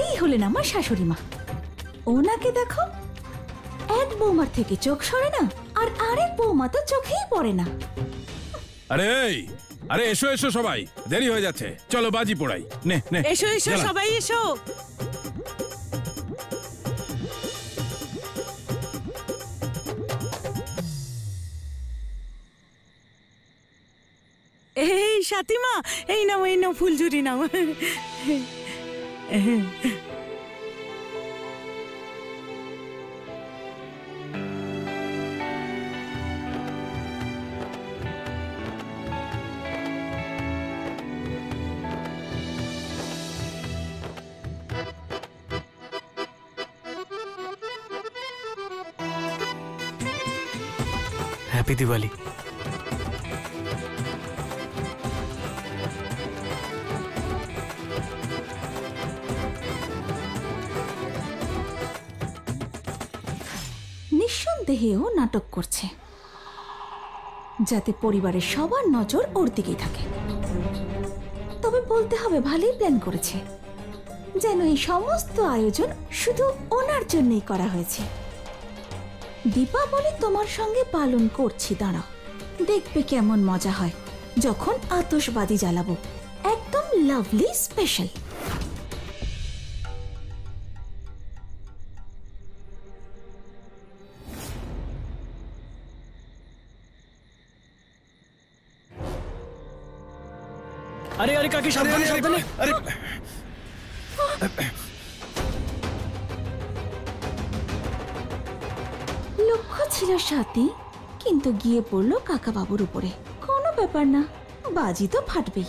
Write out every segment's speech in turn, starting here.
এই হলেন আমার শাশুড়ি মা। ওনাকে দেখো, এক বৌমার থেকে চোখ সরে না, আর আরেক বৌমা তো চোখেই পড়ে না। আরে আরে এসো এসো সবাই, দেরি হয়ে যাচ্ছে, চলো বাজি পোড়াই। নে নে এসো এসো সবাই এসো। এই সাথীমা, এই নাও ফুলঝুরি নাও। হ্যাপি দিওয়ালি। নিঃসন্দেহেও নাটক করছে, যাতে পরিবারের সবার নজর ওর দিকেই থাকে। তবে বলতে হবে ভালোই প্ল্যান করেছে, যেন এই সমস্ত আয়োজন শুধু ওনার জন্যই করা হয়েছে। দীপাবলি তোমার সঙ্গে পালন করছি, দাঁড়াও দেখবে কেমন মজা হয় যখন আতশবাজি জ্বালাবো, একদম লাভলি স্পেশাল। আরে আরে কাকি সাবধানে সাবধানে। আরে লক্ষ্য ছিল সাথী, কিন্তু গিয়ে পড়লো কাকা বাবুর উপরে। কোনো ব্যাপার না, বাজি তো ফাটবেই।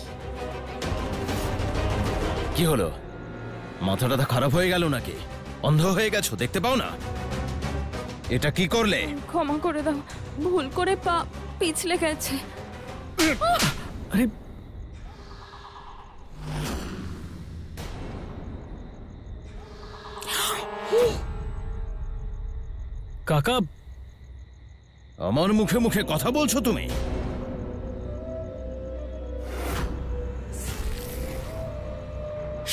কি হলো, মাথাটা খারাপ হয়ে গেল নাকি? অন্ধ হয়ে গেছো, দেখতে পাও না? এটা কি করলে? ক্ষমা করে দাও, ভুল করে পা পিছলে গেছে। আরে কাকা, আমার মুখে মুখে কথা বলছো তুমি?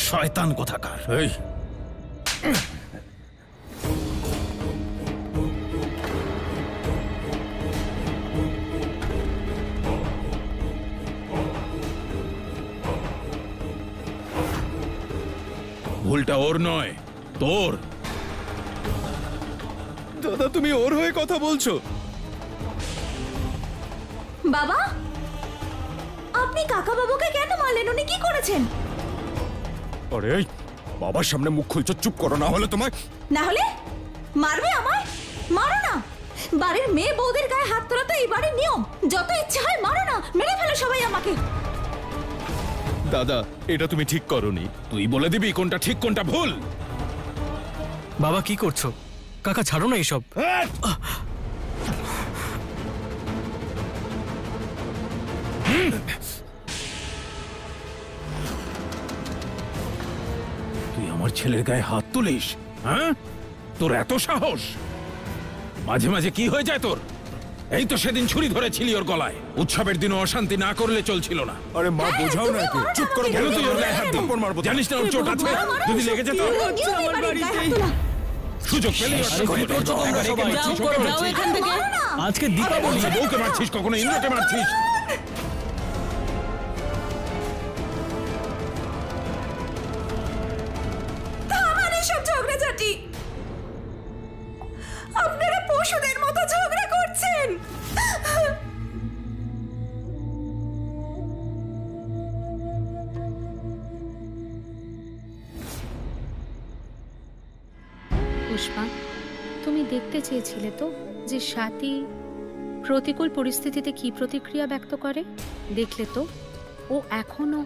শয়তান কোথাকার। এই ভুলটা ওর নয়, তোর। দাদা, তুমি ওর হয়ে কথা বলছো? বাবা, আপনি কাকা বাবুকে কেন মারলেন? উনি কি করেছেন? আরে বাবার সামনে মুখ খুলছো, চুপ করো, না হলে তোমায়। না হলে মারবে আমায়? মারো না, বাড়ির মেয়ে বউদের গায়ে হাত তোলা তো এই বাড়ির নিয়ম। যত ইচ্ছে হয় মারো না, মেরে ফেলো সবাই আমাকে। দাদা, এটা তুমি ঠিক করোনি। তুই বলে দিবি কোনটা ঠিক কোনটা ভুল। বাবা কি করছো? কাকা ছাড়ো না এইসব। তুই আমার ছেলের গায়ে হাত তুলিস? হ্যাঁ, তোর এত সাহস? মাঝে মাঝে কি হয়ে যায় তোর? এই তো সেদিন ছুরি ধরেছিলি ওর গলায়। উৎসবের দিন অশান্তি না করলে চলছিল না। আরে মা, বোঝাও না একে। চুপ করো, কেন তুই ওর গায়ে হাত দিবি? জানিস না ওর চোট আছে? যদি লেগে যেত সুযোগ পেলেই আজকে দীপাবলি, বউকে মারছিস, কখনো ইন্দ্রকে মারছিস। ঝগড়াঝাটি, আপনারা পশুদের মতো ঝগড়া করছেন। পুষ্পা, তুমি দেখতে চেয়েছিলে তো যে স্বাতী প্রতিকূল পরিস্থিতিতে কি প্রতিক্রিয়া ব্যক্ত করে। দেখলে তো ও এখনো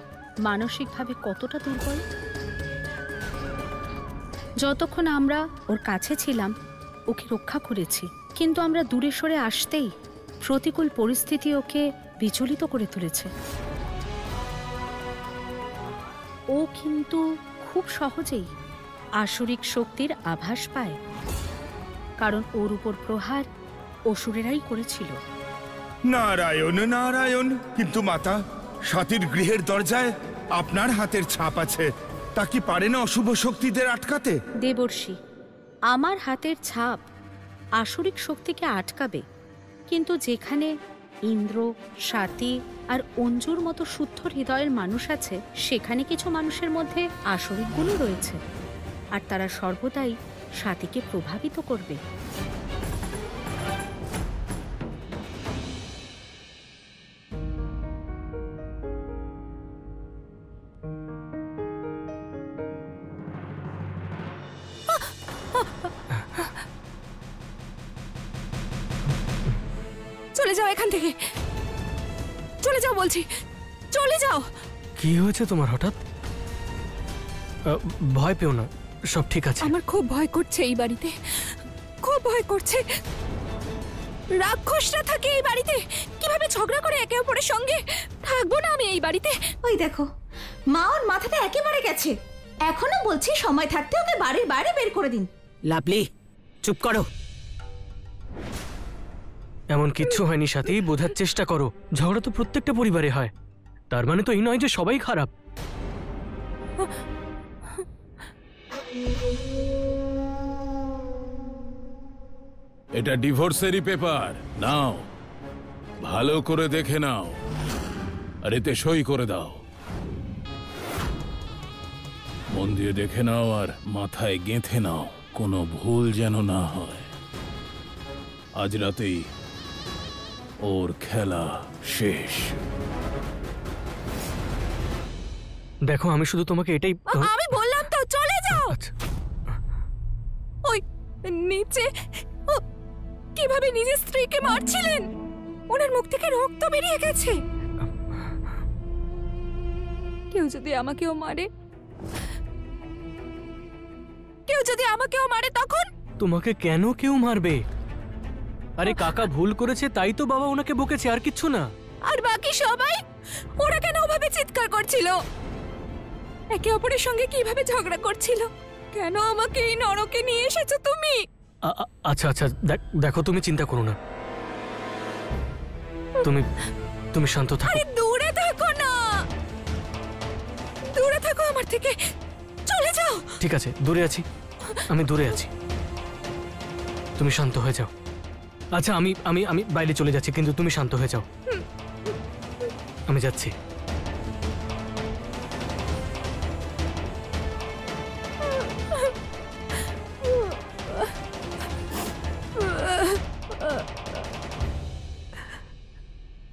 মানসিকভাবে কতটা দুর্বল। যতক্ষণ আমরা ওর কাছে ছিলাম ওকে রক্ষা করেছি, কিন্তু আমরা দূরে সরে আসতেই প্রতিকূল পরিস্থিতি ওকে বিচলিত করে তুলেছে। ও কিন্তু খুব সহজেই আসরিক শক্তির আভাস পায়, কারণ ওর উপর প্রহার অসুরেরাই করেছিল। নারায়ণ নারায়ণ। কিন্তু মাতা, স্বাতীর গৃহের দরজায় আপনার হাতের ছাপ আছে। তা কি পারে না অশুভ শক্তিদের আটকাতে? দেবর্ষি, আমার হাতের ছাপ আসরিক শক্তিকে আটকাবে, কিন্তু যেখানে ইন্দ্র, স্বাতী আর অঞ্জুর মতো শুদ্ধ হৃদয়ের মানুষ আছে, সেখানে কিছু মানুষের মধ্যে আসরিক গুণও রয়েছে, আর তারা সর্বদাই স্বাতীকে প্রভাবিত করবে। চলে যাও এখান থেকে, চলে যাও বলছি, চলে যাও। কি হয়েছে তোমার হঠাৎ? ভয় পেও না, সব ঠিক আছে। আমার খুব ভয় করছে এই বাড়িতে, খুব ভয় করছে। রাক্ষসরা থাকে এই বাড়িতে, কিভাবে ঝগড়া করে একে অপরের সঙ্গে। থাকবো না আমি এই বাড়িতে। ওই দেখো, মা ওর মাথাটা একেবারে গেছে। এখনো বলছি সময় থাকতে ওকে বাড়ির বাইরে বের করে দিন। লাভলি, চুপ করো। এমন কিচ্ছু হয়নি সাথী, বোঝার চেষ্টা করো। ঝগড়া তো প্রত্যেকটা পরিবারে হয়, তার মানে তো এই নয় যে সবাই খারাপ। এটা ডিভোর্সেরই পেপার, নাও ভালো করে দেখে নাও আর এতে সই করে দাও। মন দিয়ে দেখে নাও আর মাথায় গেঁথে নাও, কোনো ভুল যেন না হয়। আজ রাতেই ওর খেলা শেষ। দেখো, আমি শুধু তোমাকে এটাই আমি বললাম তো চলে যাও। আচ্ছা, ওই নিচে ও কিভাবে নিজের স্ত্রীকে মারছিলেন, ওনার মুখ থেকে রক্ত বেরিয়ে গেছে। কেউ যদি আমাকেও মারে, কেউ যদি আমাকেও মারে তখন? তোমাকে কেন কেউ মারবে? আরে কাকা ভুল করেছে তাই তো বাবা ওনাকে বকেছে, আর কিচ্ছু না। আর বাকি সবাই ওরা কেন ওভাবে চিৎকার করছিল, একে অপরের সঙ্গে কিভাবে ঝগড়া করছিল? কেন আমাকে এই নরকে নিয়ে এসেছো তুমি? আচ্ছা আচ্ছা, দেখো তুমি চিন্তা করো না, তুমি শান্ত থাকো। আরে দূরে থাকো না, দূরে থাকো আমার থেকে, চলে যাও। ঠিক আছে, দূরে আছি, আমি দূরে আছি, তুমি শান্ত হয়ে যাও। আচ্ছা, আমি আমি আমি বাইরে চলে যাচ্ছি, কিন্তু তুমি শান্ত হয়ে যাও। আমি যাচ্ছি।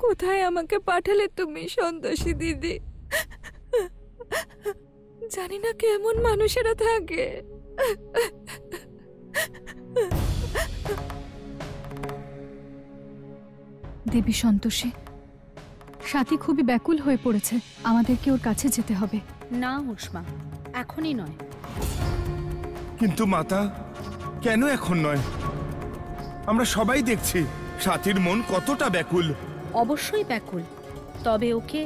কোথায় আমাকে পাঠালে তুমি সন্তোষী দিদি? জানি না কেমন মানুষেরা থাকে। দেবী সন্তোষী, স্বাতী খুবই ব্যাকুল হয়ে পড়েছে, আমাদেরকে ওর কাছে যেতে হবে। না উষ্মা, এখনই নয়। কিন্তু মাতা, কেন এখন নয়? আমরা সবাই দেখছি স্বাতীর মন কতটা ব্যাকুল। অবশ্যই ব্যাকুল, তবে ওকে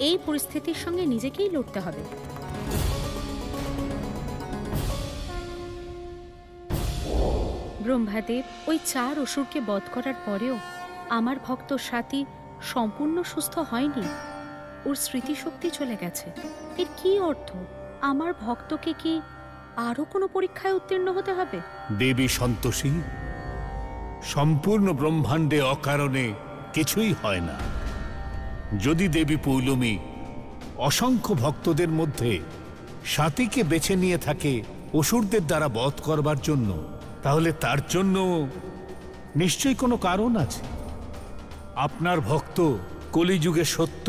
এই পরিস্থিতির সঙ্গে নিজেকেই লড়তে হবে। ব্রহ্মাদেব ওই 4 অসুরকে বধ করার পরেও আমার ভক্ত স্বাতী সম্পূর্ণ সুস্থ হয়নি, ওর স্মৃতিশক্তি চলে গেছে। এর কি অর্থ? আমার ভক্তকে কি আরো কোনো পরীক্ষায় উত্তীর্ণ হতে হবে? দেবী সন্তোষী, সম্পূর্ণ ব্রহ্মাণ্ডে অকারণে কিছুই হয় না। যদি দেবী পৌলমী অসংখ্য ভক্তদের মধ্যে স্বাতীকে বেছে নিয়ে থাকে অসুরদের দ্বারা বধ করবার জন্য, তাহলে তার জন্য নিশ্চয়ই কোনো কারণ আছে। আপনার ভক্ত কলিযুগে সত্য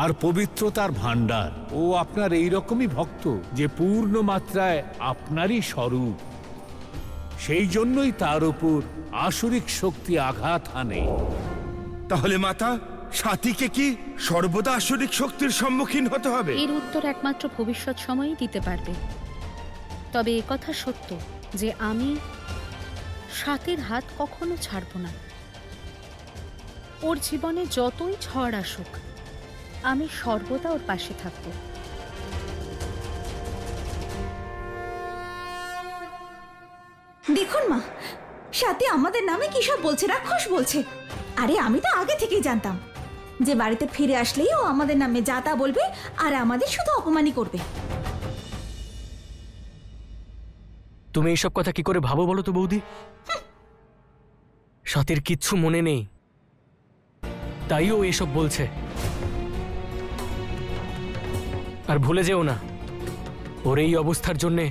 আর পবিত্রতার ভাণ্ডার। ও আপনার এইরকমই ভক্ত যে পূর্ণ মাত্রায় আপনারই স্বরূপ। সেই জন্যই তার উপর আসুরিক শক্তি আঘাত হানে। তাহলে মাতা, স্বাতীকে কি সর্বদা আসরিক শক্তির সম্মুখীন হতে হবে? এর উত্তর একমাত্র ভবিষ্যৎ সময়ই দিতে পারবে। তবে একথা সত্য যে আমি স্বাতীর হাত কখনো ছাড়ব না। ওর জীবনে যতই ঝড় আসুক, আমি সর্বদা ওর পাশে থাকব। দেখুন মা, স্বাতী আমাদের নামে কি সব বলছে, রাক্ষস বলছে। আরে আমি তো আগে থেকেই জানতাম যে বাড়িতে ফিরে আসলেই ও আমাদের নামে যা তা বলবে আর আমাদের শুধু অপমানই করবে। তুমি এইসব কথা কি করে ভাবো বলো তো বৌদি? সাথীর কিচ্ছু মনে নেই, তাই ও এসব বলছে। আর ভুলে যেও না, ওর এই অবস্থার জন্যে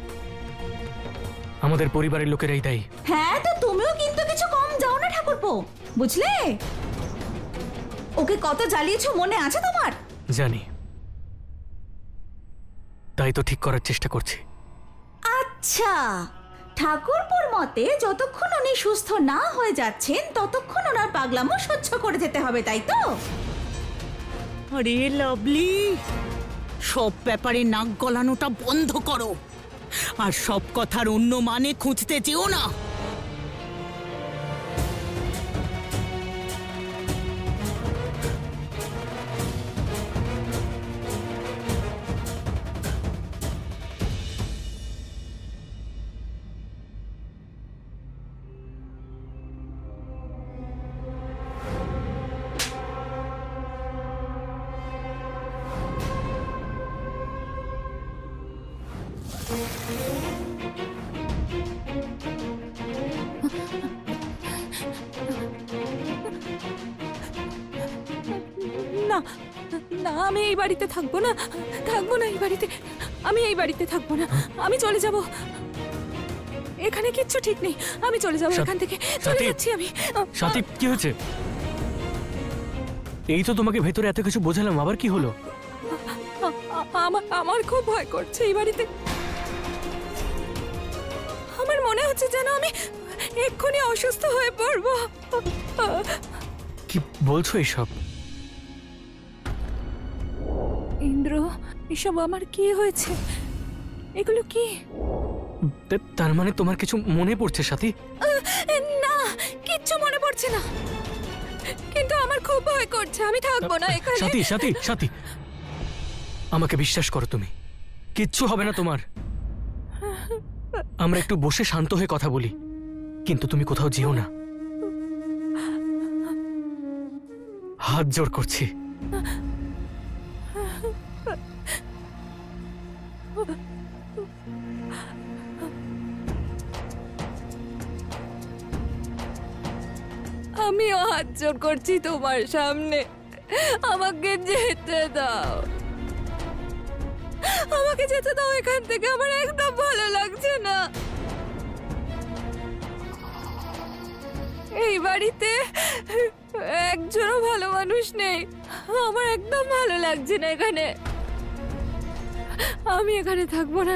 আমাদের পরিবারের লোকেরাই দায়ী। হ্যাঁ, তো তুমিও কিন্তু কিছু কম যাও না ঠাকুরপো, বুঝলে? ওকে কত জ্বালিয়েছো মনে আছে তোমার? জানি, তাই তো ঠিক করার চেষ্টা করছি। আচ্ছা, ঠাকুরপুর মতে যতক্ষণ উনি সুস্থ না হয়ে যাচ্ছেন ততক্ষণ ওনার পাগলামো সহ্য করে যেতে হবে, তাই তো? আরে লাভলি, সব ব্যাপারে নাক গলানোটা বন্ধ করো, আর সব কথার অন্য মানে খুঁজতে যেও না। না না, আমি এই বাড়িতে থাকবো না, থাকবো না এই বাড়িতে, আমি এই বাড়িতে থাকবো না, আমি চলে যাব। এখানে কিচ্ছু ঠিক নেই, আমি চলে যাবো এখান থেকে, চলে যাচ্ছি আমি। সাথী, কি হয়েছে? এই তো তোমাকে ভেতরে এত কিছু বোঝালাম, আবার কি হলো? আমার খুব ভয় করছে এই বাড়িতে। আমার মনে হচ্ছে যেন আমি এক্ষুনি অসুস্থ হয়ে পড়বো। কি বলছো এসব? ইন্দ্র, এসব আমার কি হয়েছে? এগুলো কি? তার মানে তোমার কিছু মনে পড়ছে সাথী? না, কিচ্ছু মনে পড়ছে না, কিন্তু আমার খুব ভয় করছে, আমি থাকবো না এখানে। সাথী, সাথী, সাথী, আমাকে বিশ্বাস করো, তুমি কিচ্ছু হবে না তোমার। আমরা একটু বসে শান্ত হয়ে কথা বলি, কিন্তু তুমি কোথাও যেও না, হাত জোড় করছি। আমিও হাত জোড় করছি তোমার সামনে, আমাকে যেতে দাও, আমাকে যেতে দাও এখান থেকে, আমার একদম ভালো লাগছে না। এই বাড়িতে একজনও ভালো মানুষ নেই, আমার একদম ভালো লাগছে না এখানে, আমি এখানে থাকবো না,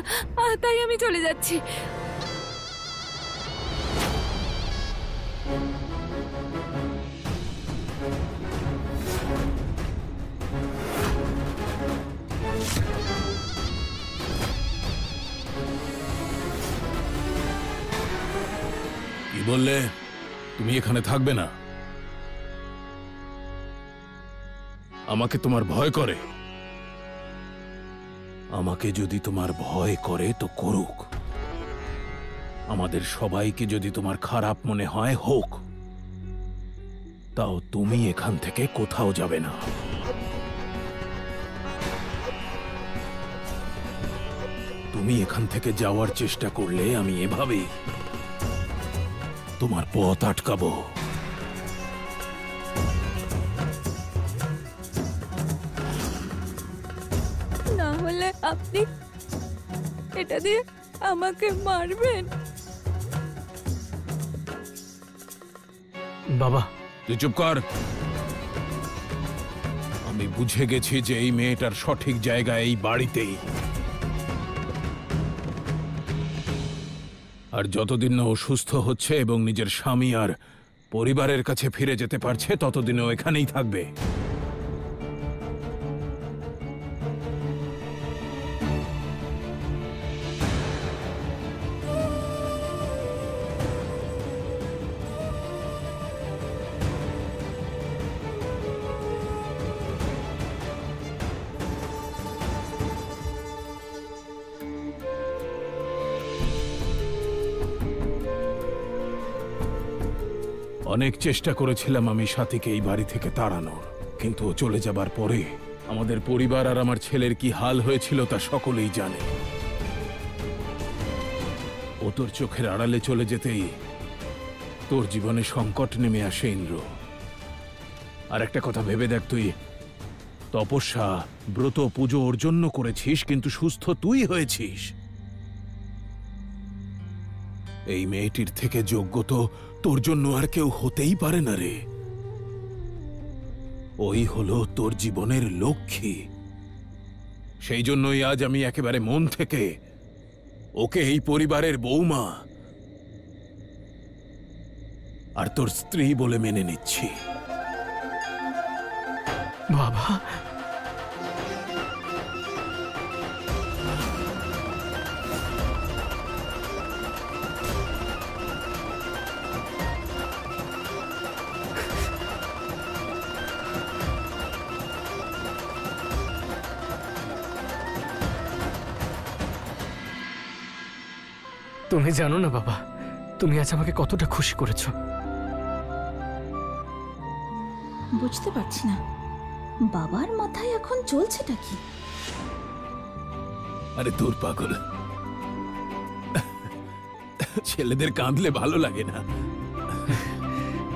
তাই আমি চলে যাচ্ছি। কি বললে? তুমি এখানে থাকবে না? আমাকে তোমার ভয় করে? আমাকে যদি তোমার ভয় করে তো করুক, আমাদের সবাইকে যদি তোমার খারাপ মনে হয় হোক, তাও তুমি এখান থেকে কোথাও যাবে না। তুমি এখান থেকে যাওয়ার চেষ্টা করলে আমি এভাবেই তোমার পথ আটকাবো। না হলে আপনি এটা দিয়ে আমাকে মারবেন। বাবা, তুই চুপ কর। আমি বুঝে গেছি যে এই মেয়েটার সঠিক জায়গা এই বাড়িতেই, আর যতদিন না ও সুস্থ হচ্ছে এবং নিজের স্বামী আর পরিবারের কাছে ফিরে যেতে পারছে ততদিন ও এখানেই থাকবে। অনেক চেষ্টা করেছিলাম আমি সাথীকে এই বাড়ি থেকে তাড়ানোর, কিন্তু ও চলে যাবার পরে আমাদের পরিবার আর আমার ছেলের কি হাল হয়েছিল তা সকলেই জানে। ও ও তোর চোখের আড়ালে চলে যেতেই তোর জীবনে সংকট নেমে আসে ইন্দ্র। আর একটা কথা ভেবে দেখ, তুই তপস্যা ব্রত পুজো ওর জন্য করেছিস, কিন্তু সুস্থ তুই হয়েছিস। এই মেয়েটির থেকে যোগ্য তো তোর জন্য আর কেউ হতেই পারে না রে। ওই হলো তোর জীবনের লক্ষ্মী। সেই জন্যই আজ আমি একেবারে মন থেকে ওকে এই পরিবারের বৌমা আর তোর স্ত্রী বলে মেনে নিচ্ছি। বাবা, তুমি জানো না বাবা, তুমি আজ আমাকে কতটা খুশি করেছো। বুঝতে পারছি না বাবার মাথায় এখন চলছেটা কি। আরে দূর পাগল, ছেলেদের কাঁদলে ভালো লাগে না।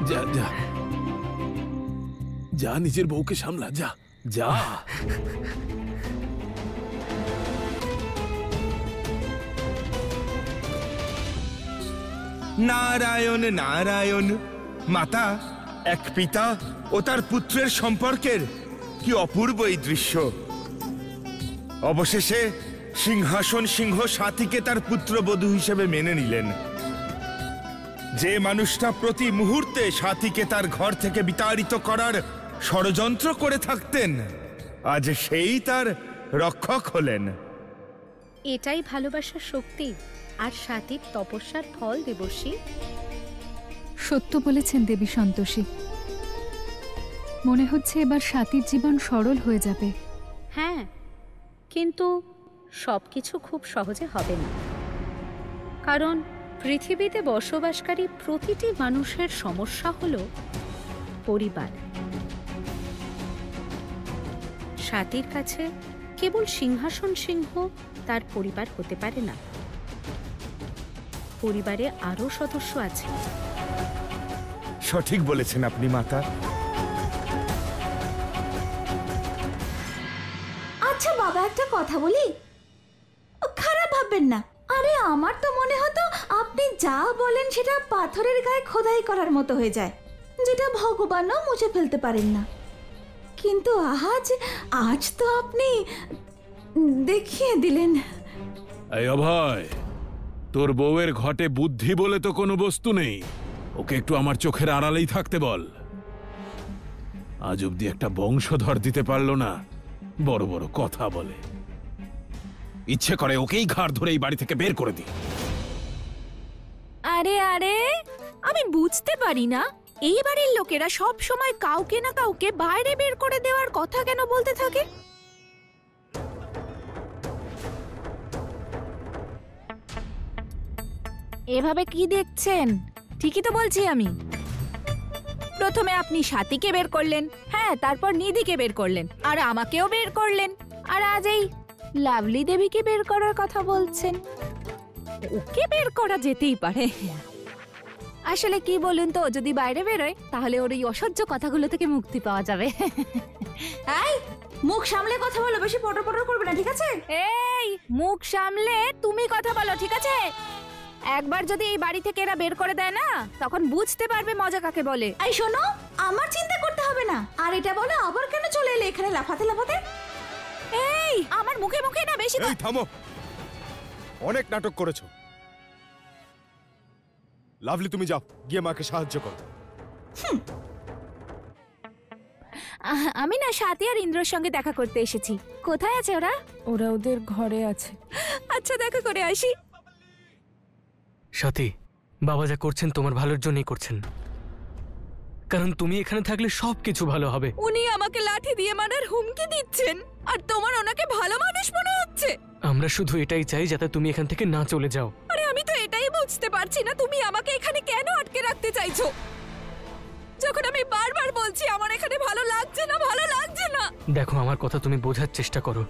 যা যা যা, নিজের বউকে সামলা, যা যা। নারায়ণ নারায়ণ। মাতা, এক পিতা ও তার পুত্রের সম্পর্কের কি অপূর্ব এই দৃশ্য। অবশেষে সিংহাসন সিংহ সাথীকে তার পুত্রবধূ হিসেবে মেনে নিলেন। যে মানুষটা প্রতি মুহূর্তে সাথীকে তার ঘর থেকে বিতাড়িত করার ষড়যন্ত্র করে থাকতেন, আজ সেই তার রক্ষক হলেন। এটাই ভালোবাসার শক্তি আর সাথীর তপস্যার ফল দেবর্ষী। সত্য বলেছেন দেবী সন্তোষী। মনে হচ্ছে এবার সাথীর জীবন সরল হয়ে যাবে। হ্যাঁ, কিন্তু সবকিছু খুব সহজে হবে না, কারণ পৃথিবীতে বসবাসকারী প্রতিটি মানুষের সমস্যা হলো পরিবার। সাথীর কাছে কেবল সিংহাসন সিংহ তার পরিবার হতে পারে না, পরিবারে আরো সদস্য আছে। সঠিক বলেছেন আপনি মাতা। আচ্ছা বাবা, একটা কথা বলি, খারাপ ভাববেন না। আরে আমার তো মনে হতো আপনি যা বলেন সেটা পাথরের গায়ে খোদাই করার মতো হয়ে যায়, যেটা ভগবানও মুছে ফেলতে পারেন না। কিন্তু আজ তো আপনি দেখিয়ে দিলেন। এই অভয়, তোর বউয়ের ঘটে বুদ্ধি বলে তো কোনো বস্তু নেই। ওকে একটু আমার চোখের আড়ালেই থাকতে বল। আজ অব্দি একটা বংশধর দিতে পারলো না, বড় বড় কথা বলে। ইচ্ছে করে ওকেই ঘাড় ধরে এই বাড়ি থেকে বের করে দিই। আরে আরে, আমি বুঝতে পারি না এই বাড়ির লোকেরা সব সময় কাউকে না কাউকে বাইরে বের করে দেওয়ার কথা কেন বলতে থাকে। এভাবে কি দেখছেন? ঠিকই তো বলছি আমি। প্রথমে আপনি সাথীকে বের করলেন, হ্যাঁ, তারপর নিধিকে বের করলেন, আর আমাকেও বের করলেন, আর আজ এই লাভলি দেবীকে বের করার কথা বলছেন। ওকে বের করা যেতেই পারে। আসলে কি বলুন তো, যদি বাইরে বেরোয় তাহলে ওর এই অসহ্য কথাগুলো থেকে মুক্তি পাওয়া যাবে। এই মুখ সামলে কথা বলো, বেশি পটর পটর করবে না, ঠিক আছে? এই মুখ সামলে তুমি কথা বলো, ঠিক আছে? একবার যদি এই বাড়ি থেকে এরা বের করে দেয় না, তখন বুঝতে পারবে মজা কাকে বলে। এই শোনো, আমার চিন্তা করতে হবে না। আর এটা বলো, আবার কেন চলে এলে এখানে লাফাতে লাফাতে? এই আমার মুখে মুখে না বেশি এই থামো, অনেক নাটক করেছো। লাভলি, তুমি যাও, গিয়ে মাকে সাহায্য করো। আমি না সাথী আর ইন্দ্রর সঙ্গে দেখা করতে এসেছি। কোথায় আছে ওরা? ওরা ওদের ঘরে আছে। আচ্ছা, দেখা করে আসি। সাথী, বাবা যা করছেন তোমার ভালোর জন্যই করছেন, কারণ তুমি এখানে থাকলে সবকিছু ভালো হবে। উনি আমাকে লাঠি দিয়ে মারার হুমকি দিচ্ছেন, আর তোমার ওনাকে ভালো মানুষ মনে হচ্ছে। আমরা শুধু এটাই চাই যাতে তুমি এখান থেকে না চলে যাও। আরে আমি তো এটাই বুঝতে পারছি না, তুমি আমাকে এখানে কেন আটকে রাখতে চাইছো, যখন আমি বারবার বলছি আমার এখানে ভালো লাগছে না, ভালো লাগছে না। দেখো, আমার কথা তুমি বোঝার চেষ্টা করো।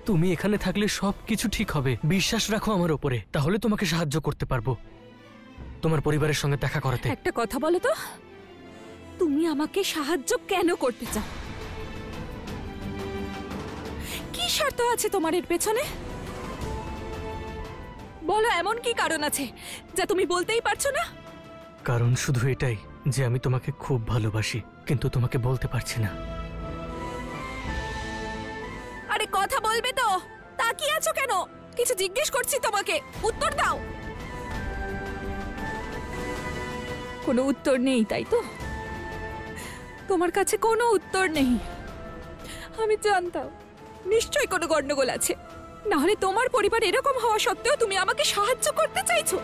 তুমি এখানে থাকলে সব কিছু ঠিক হবে। বিশ্বাস রাখো আমার ওপরে, তাহলে তোমাকে সাহায্য করতে পারবো তোমার পরিবারের সঙ্গে দেখা করাতে। একটা কথা বলো তো, তুমি আমাকে সাহায্য কেন করতে চাও? কি স্বার্থ আছে তোমার এর পেছনে? বলো, এমন কি কারণ আছে যা তুমি বলতেই পারছো না? কারণ শুধু এটাই যে আমি তোমাকে খুব ভালোবাসি, কিন্তু তোমাকে বলতে পারছি না। আরে কথা বলবে তো, তাকিয়ে আছো কেন? কিছু জিজ্ঞেস করছি তোমাকে, উত্তর দাও। কোনো উত্তর নেই, তাই তো? তোমার কাছে কোনো উত্তর নেই। আমি জানতাম নিশ্চয়ই কোনো গন্ডগোল আছে, না হলে তোমার পরিবার এরকম হওয়া সত্ত্বেও তুমি আমাকে সাহায্য করতে চাইছো।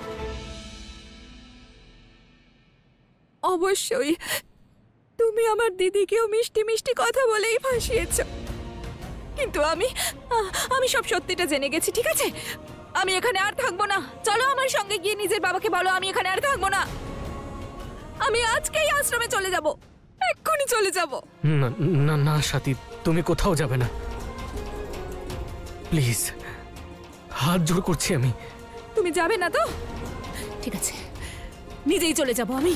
অবশ্যই তুমি আমার দিদিকেও মিষ্টি মিষ্টি কথা বলেই ফাঁসিয়েছো, কিন্তু আমি সব সত্যিটা জেনে গেছি। ঠিক আছে, আমি এখানে আর থাকবো না। চলো আমার সঙ্গে গিয়ে নিজের বাবাকে বলো আমি এখানে আর থাকবো না। আমি আজকেই আশ্রমে চলে যাব, এক্ষুনি চলে যাব। না না না স্বাতী, তুমি কোথাও যাবে না, প্লিজ, হাত জোড় করছি আমি। তুমি যাবে না তো? ঠিক আছে, নিজেই চলে যাব আমি।